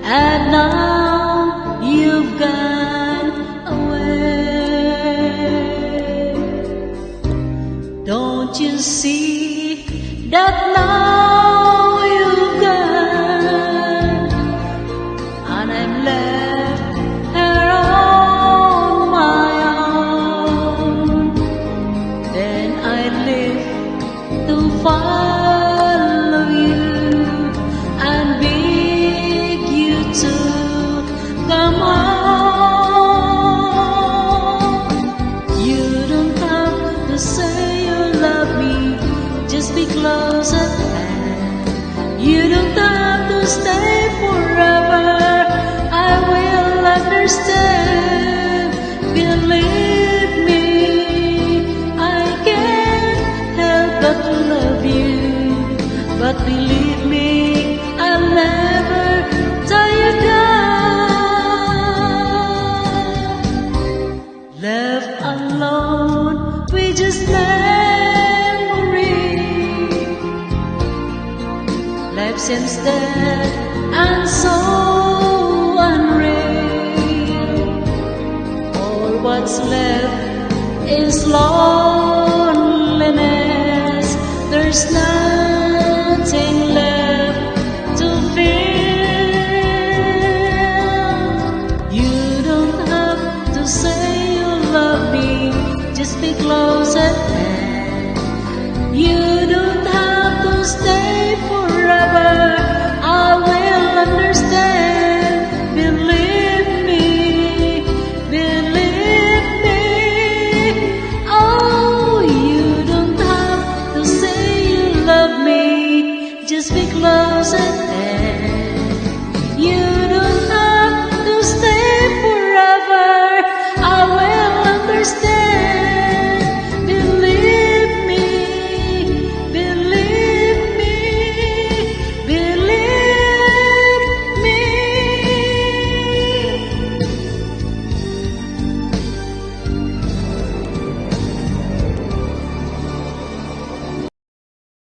and now you've gone away. Don't you see that now you've gone, and I'm left here on my own? Then I live to follow you and beg you to come home. You don't have to say you love me, just be close at hand. You don't have to stay forever, I will understand. Believe me, I can't help but love you, but believe me, I'll never tie you down. Left alone with just memory, life seems dead and so unreal. All what's left is loneliness. There's nothing left to feel. You don't have to say you love me, just be close at hand. You don't have to stay forever, I will understand. Believe me, believe me. Oh, you don't have to say you love me, just be close at hand.